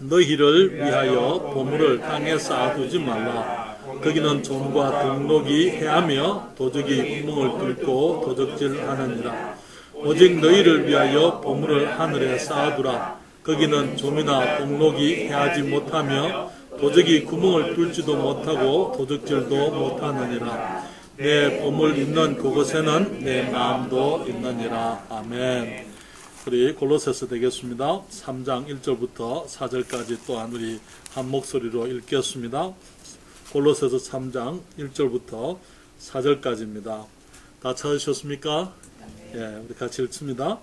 너희를 위하여 보물을 땅에 쌓아두지 말라. 거기는 좀과 등록이 해하며 도적이 구멍을 뚫고 도적질하느니라. 오직 너희를 위하여 보물을 하늘에 쌓아두라. 거기는 좀이나 등록이 해하지 못하며 도적이 구멍을 뚫지도 못하고 도적질도 못하느니라. 내 보물 있는 그곳에는 내 마음도 있느니라. 아멘. 우리 골로새서 되겠습니다. 3장 1절부터 4절까지 또한 우리 한 목소리로 읽겠습니다. 골로새서 3장 1절부터 4절까지입니다. 다 찾으셨습니까? 예, 우리 같이 읽습니다.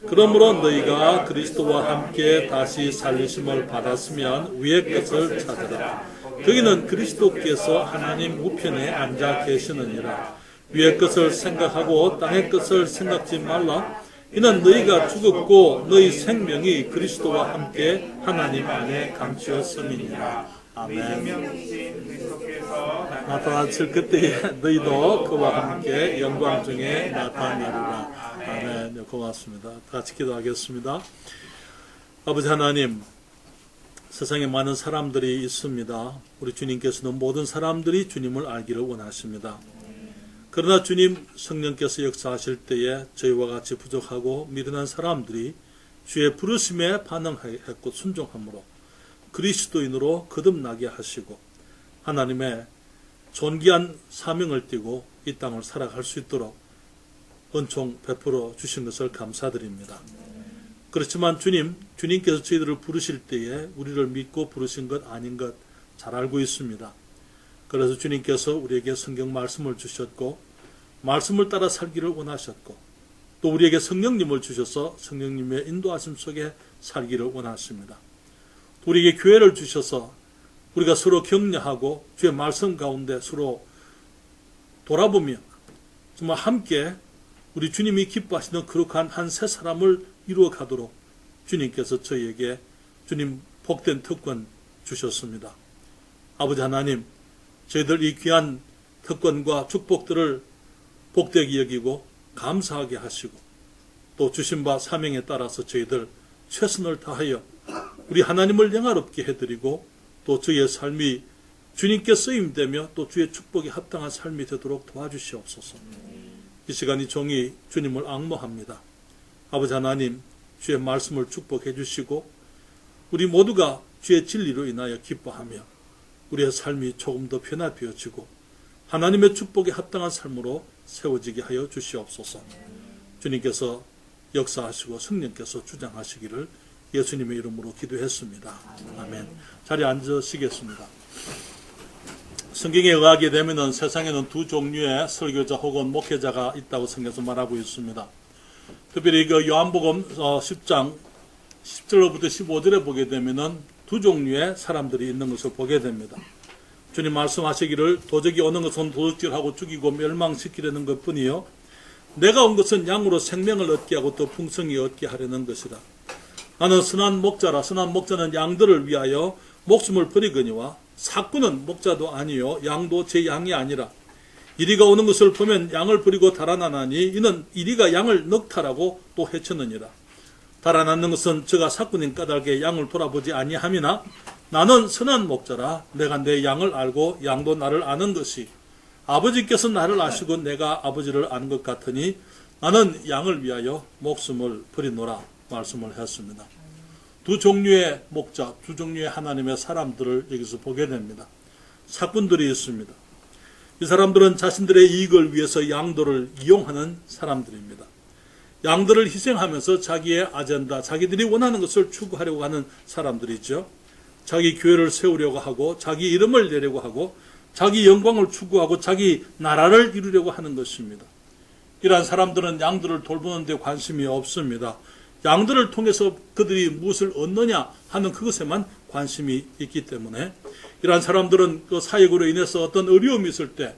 그러므로 너희가 그리스도와 함께 다시 살리심을 받았으면 위의 것을 찾으라. 거기는 그리스도께서 하나님 우편에 앉아 계시느니라. 위의 것을 생각하고 땅의 것을 생각지 말라. 이는 너희가 죽었고 너희 생명이 그리스도와 함께 하나님 안에 감추었음이니라. 아멘. 나타나실 그때에 너희도 그와 함께 영광 중에 나타나리라. 아멘. 고맙습니다. 같이 기도하겠습니다. 아버지 하나님, 세상에 많은 사람들이 있습니다. 우리 주님께서는 모든 사람들이 주님을 알기를 원하십니다. 그러나 주님 성령께서 역사하실 때에 저희와 같이 부족하고 미련한 사람들이 주의 부르심에 반응했고 순종함으로 그리스도인으로 거듭나게 하시고 하나님의 존귀한 사명을 띠고 이 땅을 살아갈 수 있도록 은총 베풀어 주신 것을 감사드립니다. 그렇지만 주님께서 저희들을 부르실 때에 우리를 믿고 부르신 것 아닌 것 잘 알고 있습니다. 그래서 주님께서 우리에게 성경 말씀을 주셨고 말씀을 따라 살기를 원하셨고 또 우리에게 성령님을 주셔서 성령님의 인도하심 속에 살기를 원하십니다. 우리에게 교회를 주셔서 우리가 서로 격려하고 주의 말씀 가운데 서로 돌아보며 정말 함께 우리 주님이 기뻐하시는 거룩한 한 세 사람을 이루어 가도록 주님께서 저희에게 주님 복된 특권 주셨습니다. 아버지 하나님, 저희들 이 귀한 특권과 축복들을 복되게 여기고 감사하게 하시고 또 주신 바 사명에 따라서 저희들 최선을 다하여 우리 하나님을 영화롭게 해드리고 또 저희의 삶이 주님께 쓰임되며 또 주의 축복에 합당한 삶이 되도록 도와주시옵소서. 이 시간 이 종이 주님을 앙모합니다. 아버지 하나님, 주의 말씀을 축복해 주시고 우리 모두가 주의 진리로 인하여 기뻐하며 우리의 삶이 조금 더 변화되어지고 하나님의 축복에 합당한 삶으로 세워지게 하여 주시옵소서. 주님께서 역사하시고 성령께서 주장하시기를 예수님의 이름으로 기도했습니다. 아멘. 자리에 앉으시겠습니다. 성경에 의하게 되면 세상에는 두 종류의 설교자 혹은 목회자가 있다고 성경에서 말하고 있습니다. 특별히 요한복음 10장 10절로부터 15절에 보게 되면 두 종류의 사람들이 있는 것을 보게 됩니다. 주님 말씀하시기를 도적이 오는 것은 도둑질하고 죽이고 멸망시키려는 것뿐이요 내가 온 것은 양으로 생명을 얻게 하고 또 풍성히 얻게 하려는 것이라. 나는 선한 목자라. 선한 목자는 양들을 위하여 목숨을 버리거니와 삭구는 목자도 아니요 양도 제 양이 아니라 이리가 오는 것을 보면 양을 버리고 달아나나니 이는 이리가 양을 넉탈하고 또 해쳤느니라. 달아나는 것은 저가 삭구님 까닭에 양을 돌아보지 아니함이나 나는 선한 목자라. 내가 내 양을 알고 양도 나를 아는 것이 아버지께서 나를 아시고 내가 아버지를 아는 것 같으니 나는 양을 위하여 목숨을 버리노라 말씀을 했습니다. 두 종류의 목자, 두 종류의 하나님의 사람들을 여기서 보게 됩니다. 사꾼들이 있습니다. 이 사람들은 자신들의 이익을 위해서 양들을 이용하는 사람들입니다. 양들을 희생하면서 자기의 아젠다, 자기들이 원하는 것을 추구하려고 하는 사람들이죠. 자기 교회를 세우려고 하고 자기 이름을 내려고 하고 자기 영광을 추구하고 자기 나라를 이루려고 하는 것입니다. 이러한 사람들은 양들을 돌보는 데 관심이 없습니다. 양들을 통해서 그들이 무엇을 얻느냐 하는 그것에만 관심이 있기 때문에 이러한 사람들은 그 사역으로 인해서 어떤 어려움이 있을 때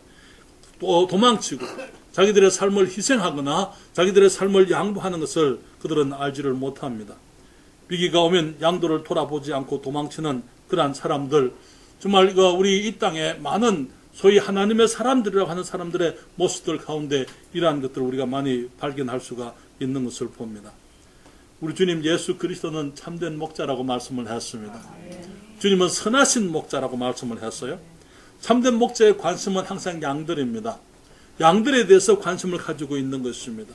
또 도망치고 자기들의 삶을 희생하거나 자기들의 삶을 양보하는 것을 그들은 알지를 못합니다. 위기가 오면 양들을 돌아보지 않고 도망치는 그러한 사람들, 정말 우리 이 땅에 많은 소위 하나님의 사람들이라고 하는 사람들의 모습들 가운데 이러한 것들을 우리가 많이 발견할 수가 있는 것을 봅니다. 우리 주님 예수 그리스도는 참된 목자라고 말씀을 했습니다. 주님은 선하신 목자라고 말씀을 했어요. 참된 목자의 관심은 항상 양들입니다. 양들에 대해서 관심을 가지고 있는 것입니다.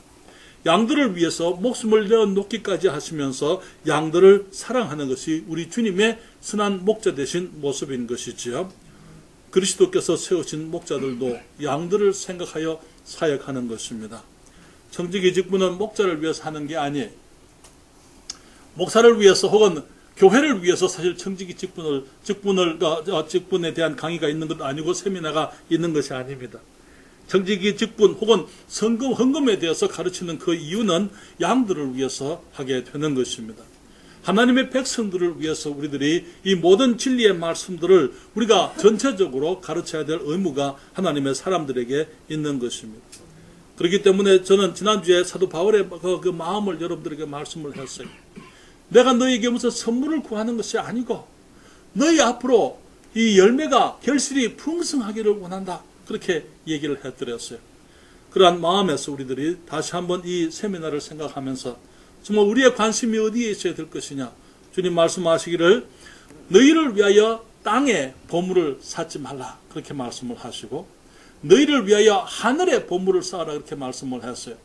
양들을 위해서 목숨을 내어놓기까지 하시면서 양들을 사랑하는 것이 우리 주님의 선한 목자 되신 모습인 것이지요. 그리스도께서 세우신 목자들도 양들을 생각하여 사역하는 것입니다. 청지기 직분은 목자를 위해서 하는 게 아니에요. 목사를 위해서 혹은 교회를 위해서 사실 청지기 직분에 대한 강의가 있는 것 아니고 세미나가 있는 것이 아닙니다. 청지기 직분 혹은 헌금에 대해서 가르치는 그 이유는 양들을 위해서 하게 되는 것입니다. 하나님의 백성들을 위해서 우리들이 이 모든 진리의 말씀들을 우리가 전체적으로 가르쳐야 될 의무가 하나님의 사람들에게 있는 것입니다. 그렇기 때문에 저는 지난주에 사도 바울의 그 마음을 여러분들에게 말씀을 했어요. 내가 너에게 무슨 선물을 구하는 것이 아니고 너희 앞으로 이 열매가 결실이 풍성하기를 원한다. 그렇게 얘기를 해드렸어요. 그러한 마음에서 우리들이 다시 한번 이 세미나를 생각하면서 정말 우리의 관심이 어디에 있어야 될 것이냐. 주님 말씀하시기를 너희를 위하여 땅에 보물을 쌓지 말라. 그렇게 말씀을 하시고 너희를 위하여 하늘에 보물을 쌓아라. 그렇게 말씀을 했어요.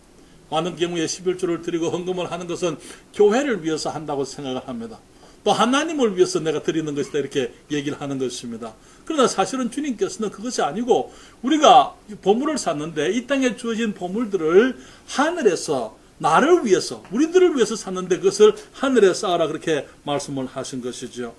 많은 경우에 11조를 드리고 헌금을 하는 것은 교회를 위해서 한다고 생각을 합니다. 또 하나님을 위해서 내가 드리는 것이다 이렇게 얘기를 하는 것입니다. 그러나 사실은 주님께서는 그것이 아니고 우리가 보물을 샀는데 이 땅에 주어진 보물들을 하늘에서 나를 위해서 우리들을 위해서 샀는데 그것을 하늘에 쌓아라 그렇게 말씀을 하신 것이죠.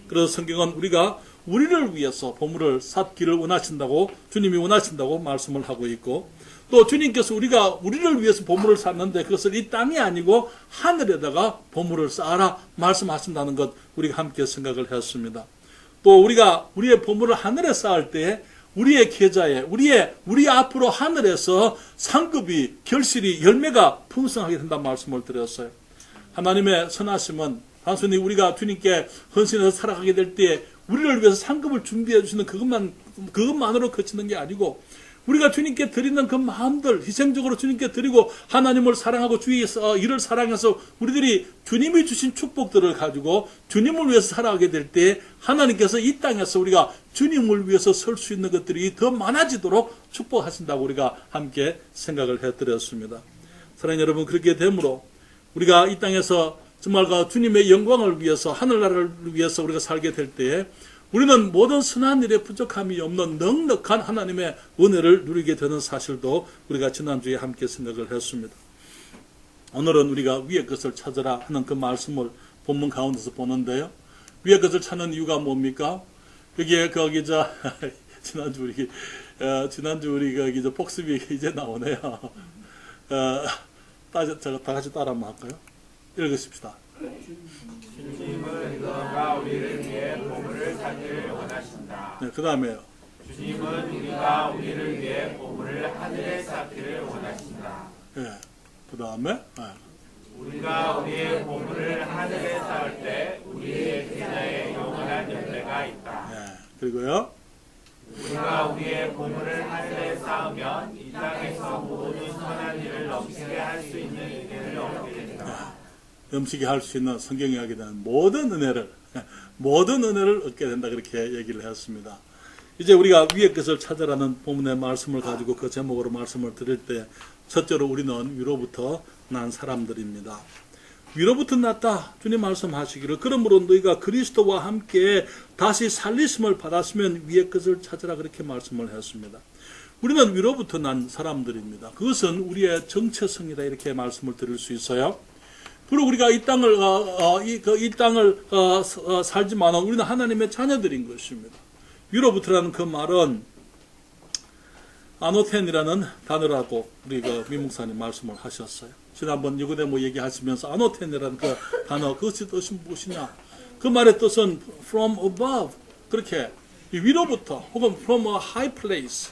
그래서 성경은 우리가 우리를 위해서 보물을 쌓기를 원하신다고 주님이 원하신다고 말씀을 하고 있고 또 주님께서 우리가 우리를 위해서 보물을 샀는데 그것을 이 땅이 아니고 하늘에다가 보물을 쌓아라 말씀하신다는 것 우리가 함께 생각을 했습니다. 또 우리가 우리의 보물을 하늘에 쌓을 때 우리의 계좌에 우리 앞으로 하늘에서 상급이 결실이 열매가 풍성하게 된다는 말씀을 드렸어요. 하나님의 선하심은 단순히 우리가 주님께 헌신해서 살아가게 될 때 우리를 위해서 상급을 준비해 주시는 그것만으로 그치는 게 아니고 우리가 주님께 드리는 그 마음들 희생적으로 주님께 드리고 하나님을 사랑하고 주의 일을 사랑해서 우리들이 주님이 주신 축복들을 가지고 주님을 위해서 살아가게 될 때 하나님께서 이 땅에서 우리가 주님을 위해서 설 수 있는 것들이 더 많아지도록 축복하신다고 우리가 함께 생각을 해드렸습니다. 사랑하는 여러분, 그렇게 되므로 우리가 이 땅에서 정말 주님의 영광을 위해서 하늘나라를 위해서 우리가 살게 될 때에 우리는 모든 선한 일에 부족함이 없는 넉넉한 하나님의 은혜를 누리게 되는 사실도 우리가 지난주에 함께 생각을 했습니다. 오늘은 우리가 위의 것을 찾으라 하는 그 말씀을 본문 가운데서 보는데요. 위의 것을 찾는 이유가 뭡니까? 여기에 지난주 우리 복습이 이제 나오네요. 다 같이 따라 한번 할까요? 읽으십시다. 주님은 우리가 우리를 위해 보물을 찾기를 원하신다. 네, 그 다음에요. 주님은 우리가 우리를 위해 보물을 하늘에 쌓기를 원하신다. 네, 그 다음에 우리가 우리의 보물을 하늘에 쌓을 때 우리의 계좌에 영원한 열매가 있다. 네, 그리고요. 우리가 우리의 보물을 하늘에 쌓으면 이 땅에서 모든 선한 일을 넘치게 할 수 있는 은혜를 얻게 된다. 넘치게 할 수 있는 성경이 하게 되는 모든 은혜를 얻게 된다 그렇게 얘기를 했습니다. 이제 우리가 위의 것을 찾으라는 본문의 말씀을 가지고 그 제목으로 말씀을 드릴 때 첫째로 우리는 위로부터 난 사람들입니다. 위로부터 났다. 주님 말씀하시기를 그러므로 너희가 그리스도와 함께 다시 살리심을 받았으면 위의 것을 찾으라 그렇게 말씀을 했습니다. 우리는 위로부터 난 사람들입니다. 그것은 우리의 정체성이다 이렇게 말씀을 드릴 수 있어요. 그리고 우리가 이 땅을 살지만 우리는 하나님의 자녀들인 것입니다. 위로부터라는 그 말은 아노텐이라는 단어라고 우리가 미목사님 말씀을 하셨어요. 지난번 유고대모 얘기하시면서 아노텐이라는 그 단어 그것이 뜻이 무엇이냐? 그 말의 뜻은 from above 그렇게 위로부터 혹은 from a high place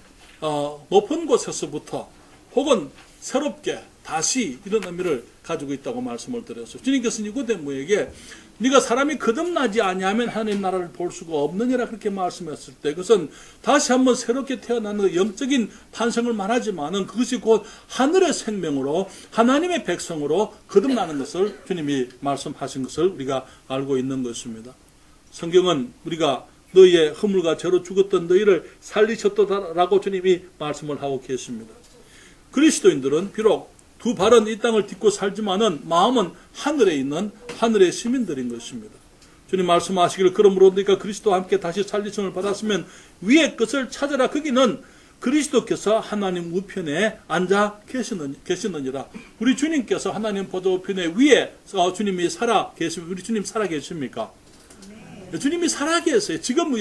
높은 곳에서부터 혹은 새롭게 다시 이런 의미를 가지고 있다고 말씀을 드렸어요. 주님께서 니고데모에게 네가 사람이 거듭나지 아니하면 하나님 나라를 볼 수가 없느니라 그렇게 말씀했을 때 그것은 다시 한번 새롭게 태어나는 영적인 탄생을 말하지만은 그것이 곧 하늘의 생명으로 하나님의 백성으로 거듭나는 것을 주님이 말씀하신 것을 우리가 알고 있는 것입니다. 성경은 우리가 너희의 허물과 죄로 죽었던 너희를 살리셨다라고 주님이 말씀을 하고 계십니다. 그리스도인들은 비록 두 발은 이 땅을 딛고 살지만은 마음은 하늘에 있는 하늘의 시민들인 것입니다. 주님 말씀하시기를 그러므로 너희가 그리스도와 함께 다시 살리심을 받았으면 위의 것을 찾아라. 거기는 그리스도께서 하나님 우편에 앉아 계시느니라. 우리 주님께서 하나님 보좌 우편에 위에 주님이 살아 계십니까? 우리 주님 살아 계십니까? 주님이 살아 계세요. 지금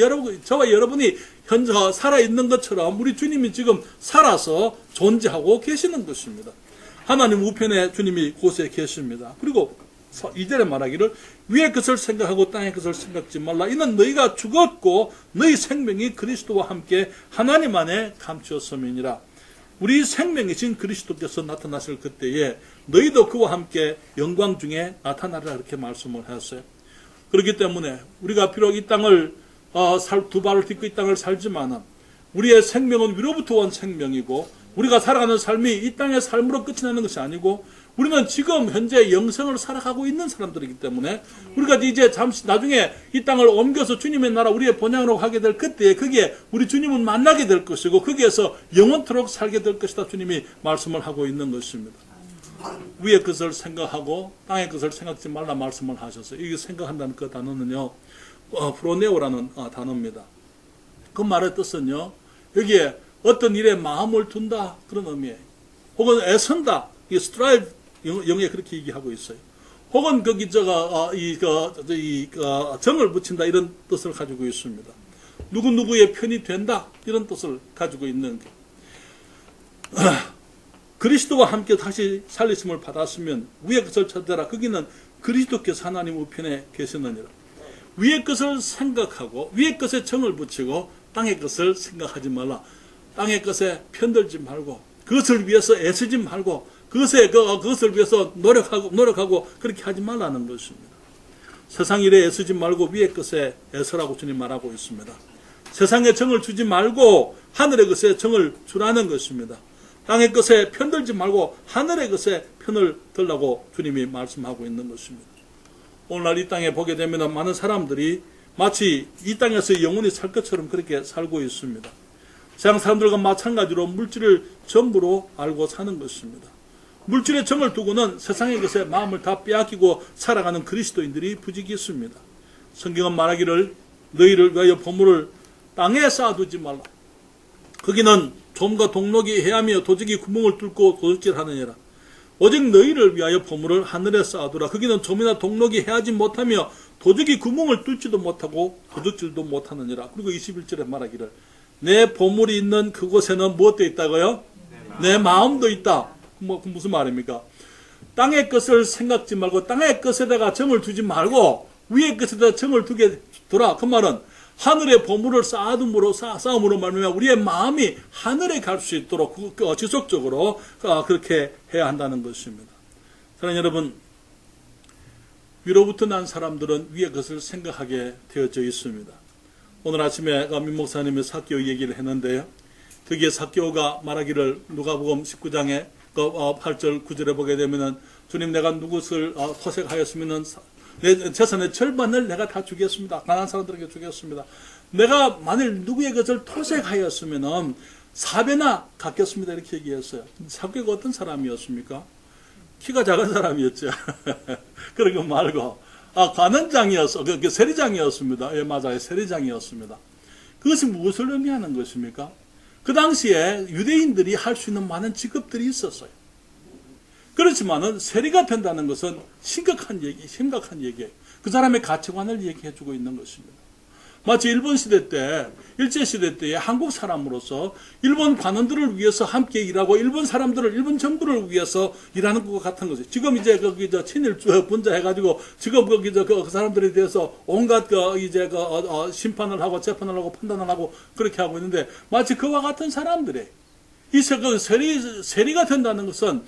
저와 여러분이 현재 살아있는 것처럼 우리 주님이 지금 살아서 존재하고 계시는 것입니다. 하나님 우편에 주님이 곳에 계십니다. 그리고 2절에 말하기를 위의 것을 생각하고 땅의 것을 생각지 말라. 이는 너희가 죽었고 너희 생명이 그리스도와 함께 하나님 안에 감추었음이니라. 우리 생명이신 그리스도께서 나타나실 그때에 너희도 그와 함께 영광 중에 나타나리라 이렇게 말씀을 하셨어요. 그렇기 때문에 우리가 비록 이 땅을 두 발을 딛고 이 땅을 살지만은 우리의 생명은 위로부터 온 생명이고 우리가 살아가는 삶이 이 땅의 삶으로 끝이 나는 것이 아니고 우리는 지금 현재 영생을 살아가고 있는 사람들이기 때문에 우리가 이제 잠시 나중에 이 땅을 옮겨서 주님의 나라 우리의 본향으로 가게 될 그때에 거기에 우리 주님을 만나게 될 것이고 거기에서 영원토록 살게 될 것이다 주님이 말씀을 하고 있는 것입니다. 위의 것을 생각하고 땅의 것을 생각지 말라 말씀을 하셨어요. 이게 생각한다는 그 단어는요 프로네오라는 단어입니다. 그 말의 뜻은요 여기에 어떤 일에 마음을 둔다 그런 의미예요. 혹은 애쓴다. 이 스트라이브 영어에 그렇게 얘기하고 있어요. 혹은 거기 정을 붙인다 이런 뜻을 가지고 있습니다. 누구누구의 편이 된다 이런 뜻을 가지고 있는 게. 그리스도와 함께 다시 살리심을 받았으면 위의 것을 찾아라. 거기는 그리스도께서 하나님 우편에 계시느니라. 위의 것을 생각하고 위의 것에 정을 붙이고 땅의 것을 생각하지 말라. 땅의 것에 편들지 말고 그것을 위해서 애쓰지 말고 그것을 위해서 노력하고 그렇게 하지 말라는 것입니다. 세상 일에 애쓰지 말고 위의 것에 애쓰라고 주님 말하고 있습니다. 세상에 정을 주지 말고 하늘의 것에 정을 주라는 것입니다. 땅의 것에 편들지 말고 하늘의 것에 편을 들라고 주님이 말씀하고 있는 것입니다. 오늘날 이 땅에 보게 되면 많은 사람들이 마치 이 땅에서 영원히 살 것처럼 그렇게 살고 있습니다. 세상 사람들과 마찬가지로 물질을 전부로 알고 사는 것입니다. 물질의 정을 두고는 세상의 것에 마음을 다 빼앗기고 살아가는 그리스도인들이 부지기 있습니다. 성경은 말하기를 너희를 위하여 보물을 땅에 쌓아두지 말라. 거기는 좀과 동록이 해하며 도적이 구멍을 뚫고 도둑질하느니라. 오직 너희를 위하여 보물을 하늘에 쌓아두라. 거기는 좀이나 동록이 해하지 못하며 도적이 구멍을 뚫지도 못하고 도둑질도 못하느니라. 그리고 21절에 말하기를 내 보물이 있는 그곳에는 무엇도 있다고요? 내 마음도 있다. 무슨 말입니까? 땅의 것을 생각지 말고 땅의 것에다가 정을 두지 말고 위의 것에다가 정을 두라. 그 말은 하늘의 보물을 쌓음으로 말미암아 우리의 마음이 하늘에 갈 수 있도록 지속적으로 그렇게 해야 한다는 것입니다. 사랑하는 여러분, 위로부터 난 사람들은 위의 것을 생각하게 되어져 있습니다. 오늘 아침에 민 목사님이 삭개오 얘기를 했는데요. 거기에 삭개오가 말하기를 누가복음 19장에 8절 9절에 보게 되면은 주님 내가 누구를 토색하였으면은 내 재산의 절반을 내가 다 주겠습니다. 가난한 사람들에게 주겠습니다. 내가 만일 누구의 것을 토색하였으면은 4배나 갚겠습니다. 이렇게 얘기했어요. 삭개오가 어떤 사람이었습니까? 키가 작은 사람이었죠. 그런 거 말고 관원장이었어. 세리장이었습니다. 예, 맞아요. 세리장이었습니다. 그것이 무엇을 의미하는 것입니까? 그 당시에 유대인들이 할 수 있는 많은 직업들이 있었어요. 그렇지만은 세리가 된다는 것은 심각한 얘기예요. 그 사람의 가치관을 얘기해주고 있는 것입니다. 마치 일제시대 때에 한국 사람으로서 일본 관원들을 위해서 함께 일하고 일본 정부를 위해서 일하는 것 같은 거죠. 지금 이제 친일 분자 해가지고 지금 그 사람들에 대해서 온갖 심판을 하고 재판을 하고 판단을 하고 그렇게 하고 있는데 마치 그와 같은 사람들이 이 세리가 된다는 것은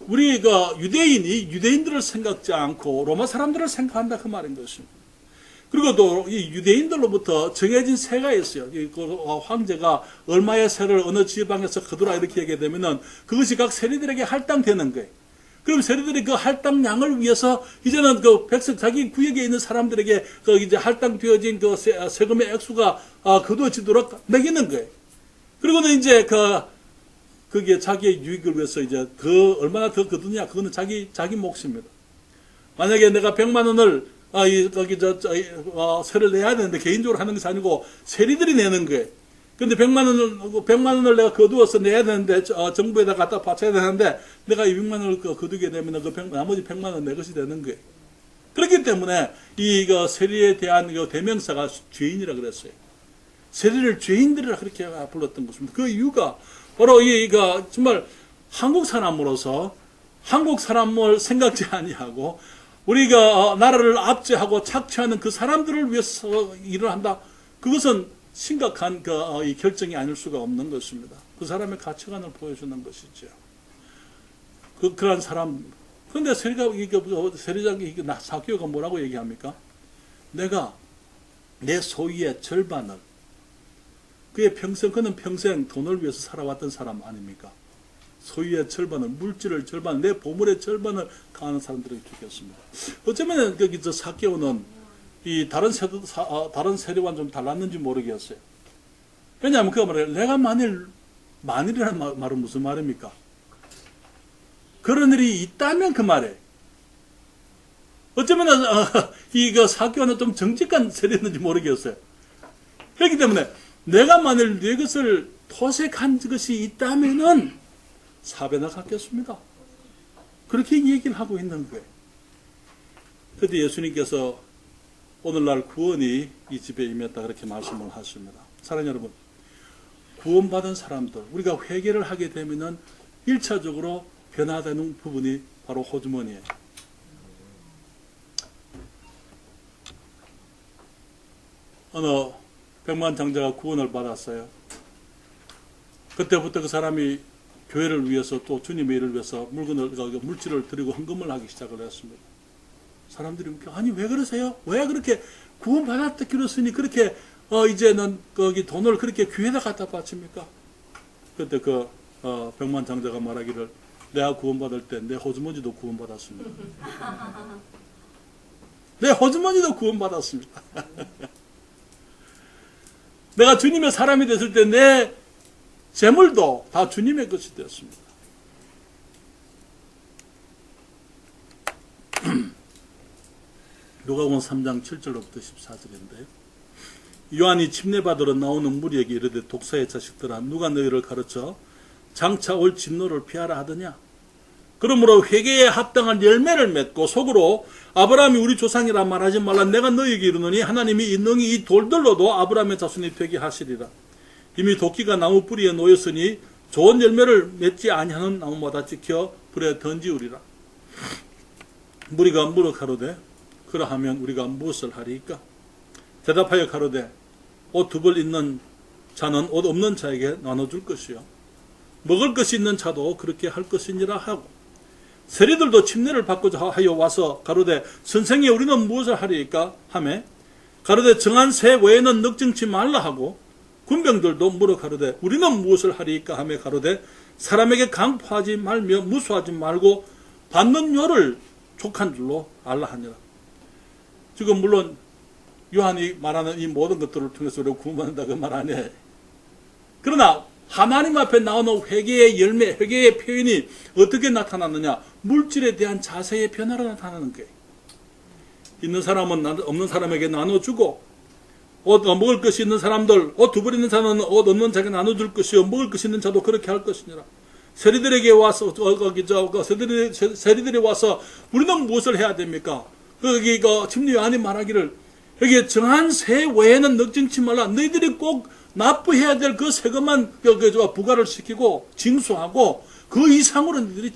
우리 그 유대인이 유대인들을 생각지 않고 로마 사람들을 생각한다 그 말인 것입니다. 그리고 또 이 유대인들로부터 정해진 세가 있어요. 황제가 얼마의 세를 어느 지방에서 거두라 이렇게 얘기해 되면은 그것이 각 세리들에게 할당되는 거예요. 그럼 세리들이 그 할당량을 위해서 이제는 그 백성 자기 구역에 있는 사람들에게 그 이제 할당되어진 그 세금의 액수가 거두어지도록 매기는 거예요. 그리고는 이제 그게 자기의 유익을 위해서 이제 얼마나 더 거두냐 그거는 자기 몫입니다. 만약에 내가 100만 원을 세를 내야 되는데 개인적으로 하는 것이 아니고 세리들이 내는 거예요. 근데 100만 원을 내가 거두어서 내야 되는데, 정부에다 갖다 바쳐야 되는데, 내가 200만 원을 거두게 되면 나머지 100만 원 내 것이 되는 거예요. 그렇기 때문에, 세리에 대한 대명사가 죄인이라 그랬어요. 세리를 죄인들이라 그렇게 불렀던 것입니다. 그 이유가, 바로 정말 한국 사람으로서, 한국 사람을 생각지 아니하고, 우리가 나라를 압제하고 착취하는 그 사람들을 위해서 일을 한다. 그것은 심각한 이 결정이 아닐 수가 없는 것입니다. 그 사람의 가치관을 보여주는 것이죠. 그러한 사람. 그런데 세리장 사기오가 뭐라고 얘기합니까? 내가 내 소유의 절반을 그는 평생 돈을 위해서 살아왔던 사람 아닙니까? 소유의 절반을, 물질의 절반, 내 보물의 절반을 가하는 사람들에게 주겠습니다. 어쩌면 사기오는 다른 세리와는 좀 달랐는지 모르겠어요. 왜냐하면 그 말이에요. 내가 만일이라는 말은 무슨 말입니까? 그런 일이 있다면 그 말이에요. 어쩌면 사기와는 좀 정직한 세리였는지 모르겠어요. 그렇기 때문에 내가 만일 내 것을 토색한 것이 있다면은 사배나 갖겠습니다. 그렇게 얘기를 하고 있는 거예요. 그때 예수님께서 오늘날 구원이 이 집에 임했다 그렇게 말씀을 하십니다. 사랑하는 여러분, 구원받은 사람들, 우리가 회개를 하게 되면은 1차적으로 변화되는 부분이 바로 호주머니예요. 어느 백만장자가 구원을 받았어요. 그때부터 그 사람이 교회를 위해서 또 주님의 일을 위해서 물질을 드리고 헌금을 하기 시작을 했습니다. 사람들이 아니 왜 그러세요? 왜 그렇게 구원받았다 그랬으니 그렇게 이제는 거기 돈을 그렇게 교회에다 갖다 바칩니까? 그때 백만장자가 말하기를 내가 구원받을 때 내 호주머니도 구원받았습니다. 내 호주머니도 구원받았습니다. 내가 주님의 사람이 됐을 때 내 재물도 다 주님의 것이 되었습니다. 누가복음 3장 7절로부터 14절인데요. 요한이 침례받으러 나오는 무리에게 이르되 독사의 자식들아 누가 너희를 가르쳐 장차 올 진노를 피하라 하더냐. 그러므로 회개에 합당한 열매를 맺고 속으로 아브라함이 우리 조상이라 말하지 말라. 내가 너희에게 이르노니 하나님이 능히 이 돌들로도 아브라함의 자손이 되게 하시리라. 이미 도끼가 나무 뿌리에 놓였으니 좋은 열매를 맺지 아니하는 나무마다 찍혀 불에 던지우리라. 무리가 물어 가로되 그러하면 우리가 무엇을 하리이까? 대답하여 가로되 옷 두 벌 있는 자는 옷 없는 자에게 나눠줄 것이요 먹을 것이 있는 자도 그렇게 할 것이니라 하고 세리들도 침례를 받고자 하여 와서 가로되 선생이 우리는 무엇을 하리이까? 하매 가로되 정한 새 외에는 넉증치 말라 하고 군병들도 물어 가로되 우리는 무엇을 하리이까? 하매 가로되 사람에게 강포하지 말며 무수하지 말고 받는 요를 족한 줄로 알라 하니라. 지금 물론 요한이 말하는 이 모든 것들을 통해서 우리가 구원받는다 그 말 아니에요. 그러나 하나님 앞에 나오는 회개의 열매, 회개의 표현이 어떻게 나타나느냐? 물질에 대한 자세의 변화로 나타나는 거예요. 있는 사람은 없는 사람에게 나눠주고 먹을 것이 있는 사람들, 옷 두 벌 있는 자는 옷 없는 자에게 나눠줄 것이요 먹을 것이 있는 자도 그렇게 할 것이니라. 세리들에게 와서 세리들이 와서 우리는 무엇을 해야 됩니까? 침례 요한이 말하기를 여기 정한 세 외에는 넉증치 말라. 너희들이 꼭 납부해야 될 그 세금만 부과를 시키고 징수하고 그 이상으로 너희들이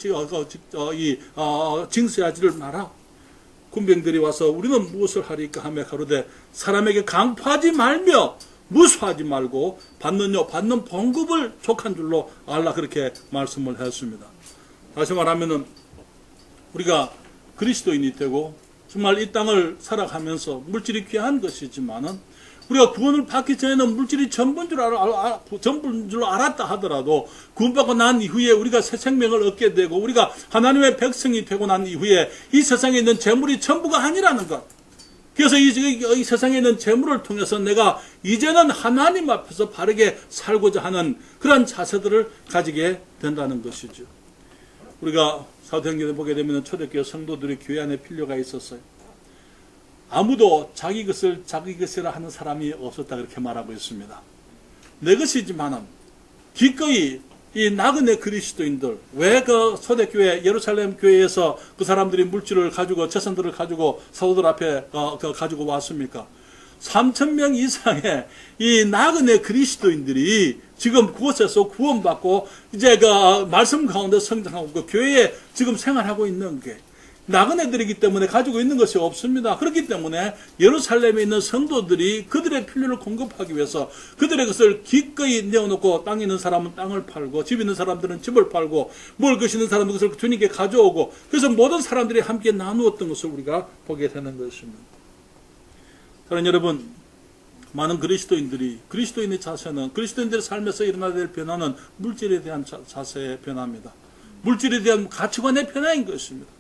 징수하지를 마라. 군병들이 와서 우리는 무엇을 하리까 하며 가로되 사람에게 강포하지 말며 무수하지 말고 받는 봉급을 족한 줄로 알라 그렇게 말씀을 했습니다. 다시 말하면은 우리가 그리스도인이 되고 정말 이 땅을 살아가면서 물질이 귀한 것이지만은 우리가 구원을 받기 전에는 물질이 전부인 줄 알았다 하더라도 구원받고 난 이후에 우리가 새 생명을 얻게 되고 우리가 하나님의 백성이 되고 난 이후에 이 세상에 있는 재물이 전부가 아니라는 것. 그래서 이 세상에 있는 재물을 통해서 내가 이제는 하나님 앞에서 바르게 살고자 하는 그런 자세들을 가지게 된다는 것이죠. 우리가 사도행전에 보게 되면 초대교회 성도들이 교회 안에 필요가 있었어요. 아무도 자기 것이라 하는 사람이 없었다 그렇게 말하고 있습니다. 내 것이지만은 기꺼이 이 나그네 그리스도인들, 왜 그 초대교회 예루살렘 교회에서 그 사람들이 물질을 가지고 재산들을 가지고 사도들 앞에 가지고 왔습니까? 3,000명 이상의 이 나그네 그리스도인들이 지금 그곳에서 구원받고 이제 그 말씀 가운데 성장하고 그 교회에 지금 생활하고 있는 게 나그네들이기 때문에 가지고 있는 것이 없습니다. 그렇기 때문에 예루살렘에 있는 성도들이 그들의 필요를 공급하기 위해서 그들의 것을 기꺼이 내어놓고 땅에 있는 사람은 땅을 팔고 집 있는 사람들은 집을 팔고 먹을 것이 있는 사람은 그것을 주님께 가져오고 그래서 모든 사람들이 함께 나누었던 것을 우리가 보게 되는 것입니다. 그러나 여러분, 많은 그리스도인의 자세는 그리스도인들의 삶에서 일어나야 될 변화는 물질에 대한 자세의 변화입니다. 물질에 대한 가치관의 변화인 것입니다.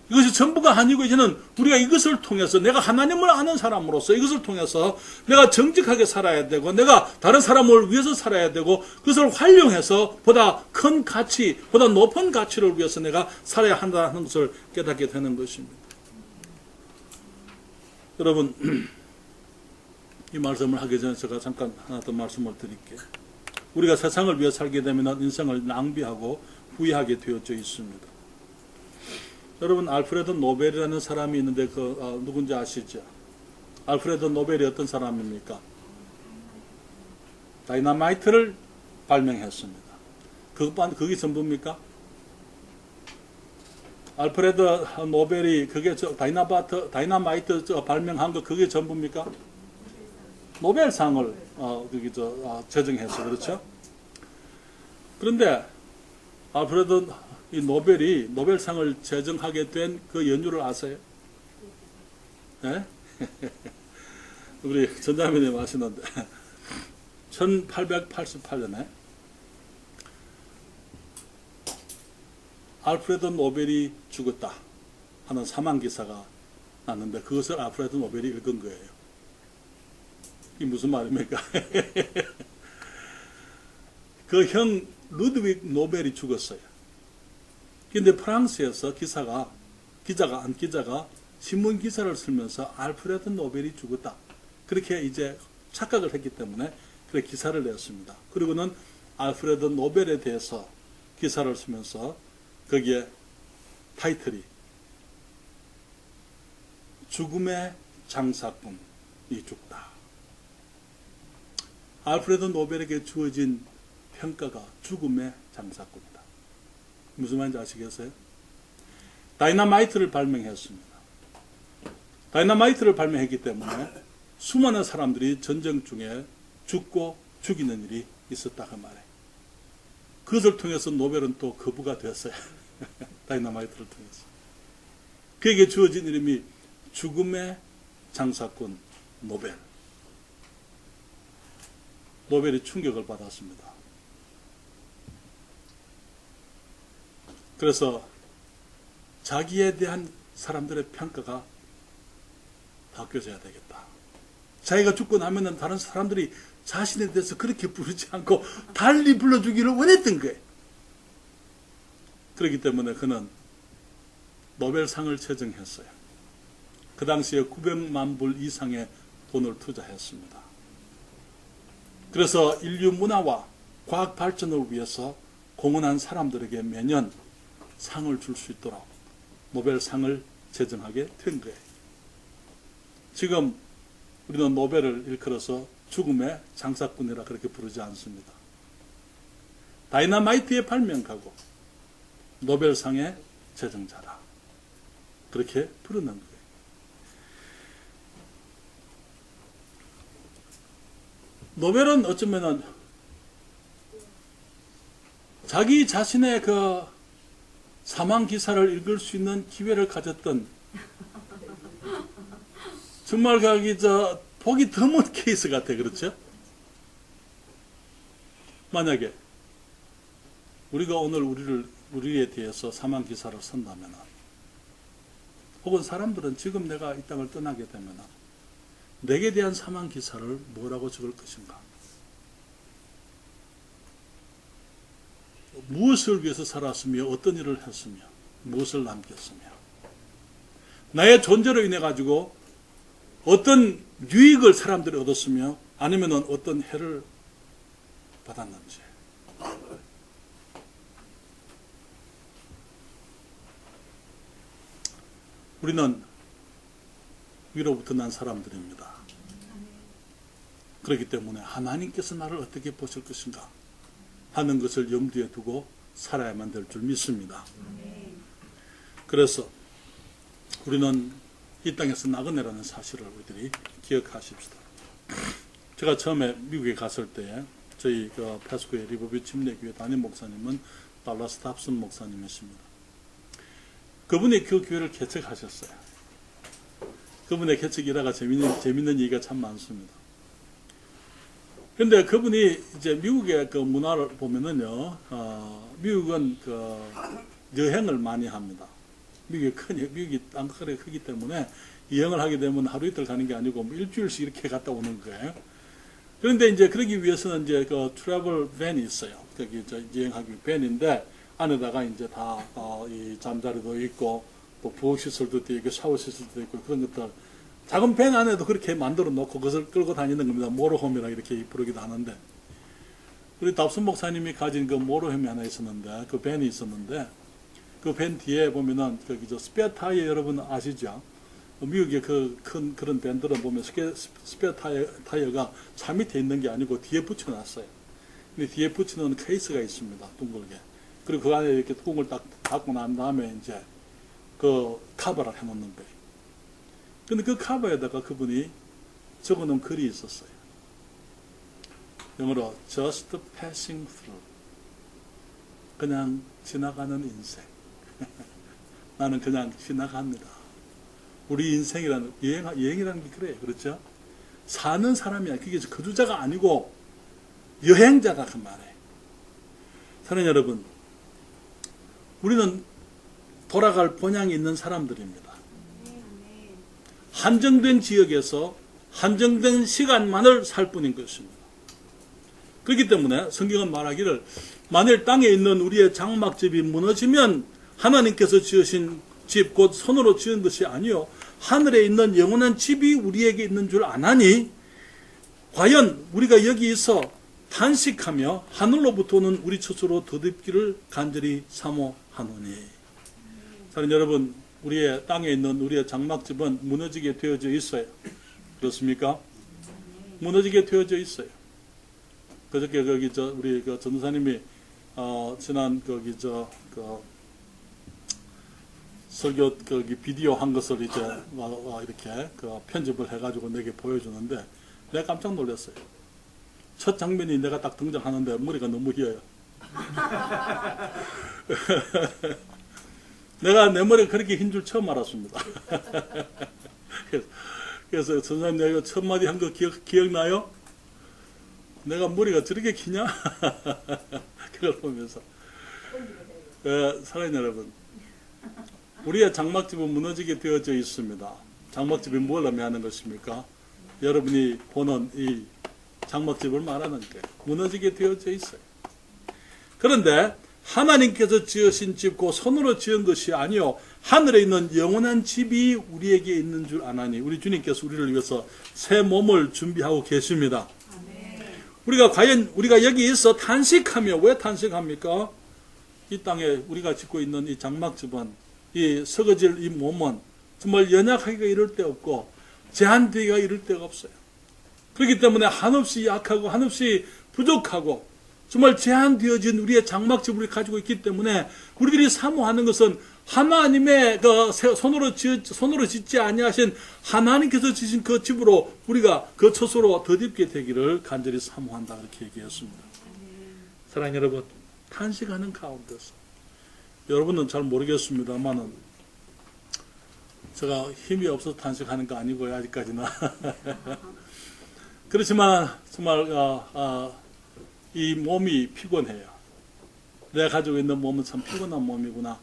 이것이 전부가 아니고 이제는 우리가 이것을 통해서 내가 하나님을 아는 사람으로서 이것을 통해서 내가 정직하게 살아야 되고 내가 다른 사람을 위해서 살아야 되고 그것을 활용해서 보다 큰 가치, 보다 높은 가치를 위해서 내가 살아야 한다는 것을 깨닫게 되는 것입니다. 여러분, 이 말씀을 하기 전에 제가 잠깐 하나 더 말씀을 드릴게요. 우리가 세상을 위해 살게 되면 인생을 낭비하고 후회하게 되어져 있습니다. 여러분, 알프레드 노벨이라는 사람이 있는데 누군지 아시죠? 알프레드 노벨이 어떤 사람입니까? 다이너마이트를 발명했습니다. 그게 전부입니까? 알프레드 노벨이 다이너마이트 발명한 거 그게 전부입니까? 노벨상을 제정해서 그렇죠? 그런데 알프레드 이 노벨이 노벨상을 제정하게 된 그 연유를 아세요? 네? 우리 전자매님 아시는데 1888년에 알프레드 노벨이 죽었다 하는 사망 기사가 났는데 그것을 알프레드 노벨이 읽은 거예요. 이게 무슨 말입니까? 그 형 루드윅 노벨이 죽었어요. 근데 프랑스에서 기자가 신문 기사를 쓰면서 알프레드 노벨이 죽었다. 그렇게 이제 착각을 했기 때문에 그렇게 기사를 냈습니다. 그리고는 알프레드 노벨에 대해서 기사를 쓰면서 거기에 타이틀이 죽음의 장사꾼이 죽다. 알프레드 노벨에게 주어진 평가가 죽음의 장사꾼이다. 무슨 말인지 아시겠어요? 다이너마이트를 발명했습니다. 다이너마이트를 발명했기 때문에 수많은 사람들이 전쟁 중에 죽고 죽이는 일이 있었다 그 말이에요. 그것을 통해서 노벨은 또 거부가 됐어요. 다이너마이트를 통해서. 그에게 주어진 이름이 죽음의 장사꾼 노벨. 노벨이 충격을 받았습니다. 그래서 자기에 대한 사람들의 평가가 바뀌어져야 되겠다. 자기가 죽고 나면은 다른 사람들이 자신에 대해서 그렇게 부르지 않고 달리 불러주기를 원했던 거예요. 그렇기 때문에 그는 노벨상을 제정했어요. 그 당시에 900만 불 이상의 돈을 투자했습니다. 그래서 인류 문화와 과학 발전을 위해서 공헌한 사람들에게 매년 상을 줄 수 있도록 노벨상을 제정하게 된 거예요. 지금 우리는 노벨을 일컬어서 죽음의 장사꾼이라 그렇게 부르지 않습니다. 다이너마이트의 발명가고 노벨상의 제정자라 그렇게 부르는 거예요. 노벨은 어쩌면은 자기 자신의 그 사망 기사를 읽을 수 있는 기회를 가졌던 정말 보기 드문 케이스 같아. 그렇죠? 만약에 우리가 오늘 우리에 대해서 사망 기사를 쓴다면, 혹은 사람들은 지금 내가 이 땅을 떠나게 되면 내게 대한 사망 기사를 뭐라고 적을 것인가? 무엇을 위해서 살았으며 어떤 일을 했으며 무엇을 남겼으며 나의 존재로 인해 가지고 어떤 유익을 사람들이 얻었으며 아니면 어떤 해를 받았는지. 우리는 위로부터 난 사람들입니다. 그렇기 때문에 하나님께서 나를 어떻게 보실 것인가 하는 것을 염두에 두고 살아야만 될 줄 믿습니다. 그래서 우리는 이 땅에서 나그네라는 사실을 우리들이 기억하십시다. 제가 처음에 미국에 갔을 때 저희 패스코의 리버뷰 침례교회 담임 목사님은 달라스 탑슨 목사님이십니다. 그분이 그 교회를 개척하셨어요. 그분의 개척 일화가 재밌는 얘기가 참 많습니다. 근데 그분이 이제 미국의 그 문화를 보면은요, 미국은 여행을 많이 합니다. 미국이 땅덩어리가 크기 때문에 여행을 하게 되면 하루 이틀 가는 게 아니고 뭐 일주일씩 이렇게 갔다 오는 거예요. 그런데 이제 그러기 위해서는 이제 트래블 밴이 있어요. 거기 여행하기 밴인데 안에다가 이제 다 이 잠자리도 있고 또 부엌 시설도 있고 샤워 시설도 있고 그런 것들 작은 밴 안에도 그렇게 만들어 놓고 그것을 끌고 다니는 겁니다. 모로홈이라 이렇게 부르기도 하는데, 우리 답순 목사님이 가진 그 모로홈이 하나 있었는데, 그 밴이 있었는데, 그 밴 뒤에 보면은 거기 스페어 타이어 여러분 아시죠? 미국의 그런 밴들은 보면 스페어 타이어가 차 밑에 있는 게 아니고 뒤에 붙여놨어요. 근데 뒤에 붙이는 케이스가 있습니다. 둥글게. 그리고 그 안에 이렇게 뚜껑을 딱 닫고 난 다음에 이제 그 커버를 해놓는 거예요. 근데 그 커버에다가 그분이 적어놓은 글이 있었어요. 영어로 just passing through. 그냥 지나가는 인생. 나는 그냥 지나갑니다. 우리 인생이라는, 여행이라는 게 그래요. 그렇죠? 사는 사람이야. 그게 거주자가 아니고 여행자다 그 말이에요. 사랑하는 여러분, 우리는 돌아갈 본향이 있는 사람들입니다. 한정된 지역에서 한정된 시간만을 살 뿐인 것입니다. 그렇기 때문에 성경은 말하기를 만일 땅에 있는 우리의 장막집이 무너지면 하나님께서 지으신 집, 곧 손으로 지은 것이 아니요 하늘에 있는 영원한 집이 우리에게 있는 줄 아나니 과연 우리가 여기서 탄식하며 하늘로부터 오는 우리 처소로 덧입기를 간절히 사모하노니. 사랑하는 여러분, 우리의 땅에 있는 우리의 장막집은 무너지게 되어져 있어요. 그렇습니까? 무너지게 되어져 있어요. 그저께 우리 전도사님이 지난 설교 비디오 한 것을 이제 이렇게 편집을 해가지고 내게 보여주는데 내가 깜짝 놀랐어요. 첫 장면이 내가 딱 등장하는데 머리가 너무 휘어요. 내가 내 머리가 그렇게 흰 줄 처음 알았습니다. 그래서 선생님 내가 첫 마디 한 거 기억나요? 내가 머리가 저렇게 기냐? 그걸 보면서 사랑하는 여러분, 우리의 장막집은 무너지게 되어져 있습니다. 장막집이 뭘 의미하는 것입니까? 여러분이 보는 이 장막집을 말하는 게 무너지게 되어져 있어요. 그런데 하나님께서 지으신 집, 그 손으로 지은 것이 아니요 하늘에 있는 영원한 집이 우리에게 있는 줄 아나니. 우리 주님께서 우리를 위해서 새 몸을 준비하고 계십니다. 우리가 여기 있어 탄식하며, 왜 탄식합니까? 이 땅에 우리가 짓고 있는 이 장막집은, 이 썩어질 이 몸은 정말 연약하기가 이를 데 없고 제한되기가 이를 데가 없어요. 그렇기 때문에 한없이 약하고 한없이 부족하고 정말 제한되어진 우리의 장막집을 가지고 있기 때문에 우리들이 사모하는 것은 하나님의 그 손으로 짓지 아니하신 하나님께서 지신 그 집으로 우리가 그 처소로 덧입게 되기를 간절히 사모한다. 그렇게 얘기했습니다. 사랑하는 여러분, 탄식하는 가운데서 여러분은 잘 모르겠습니다만은 제가 힘이 없어서 탄식하는 거 아니고요, 아직까지는. 그렇지만 정말 이 몸이 피곤해요. 내가 가지고 있는 몸은 참 피곤한 몸이구나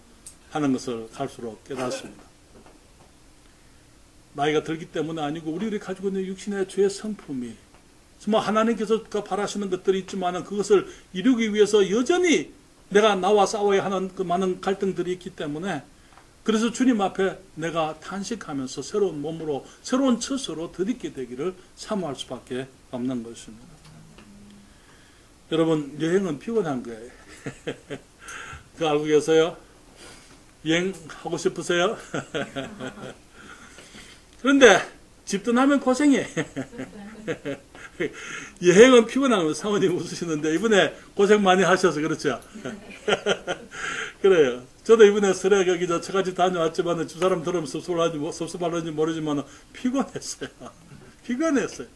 하는 것을 갈수록 깨닫습니다. 나이가 들기 때문에 아니고 우리들이 가지고 있는 육신의 죄의 성품이 정말 하나님께서 바라시는 것들이 있지만 그것을 이루기 위해서 여전히 내가 나와 싸워야 하는 그 많은 갈등들이 있기 때문에 그래서 주님 앞에 내가 탄식하면서 새로운 몸으로 새로운 처소로 덧입게 되기를 사모할 수밖에 없는 것입니다. 여러분, 여행은 피곤한 거예요. 그거 알고 계세요? 여행하고 싶으세요? 그런데 집 떠나면 고생해. 여행은 피곤하면 사모님 웃으시는데 이번에 고생 많이 하셔서 그렇죠? 그래요. 저도 이번에 설에 여기 저까지 다녀왔지만 두 사람 들으면 섭섭할런지 모르지만 피곤했어요. 피곤했어요.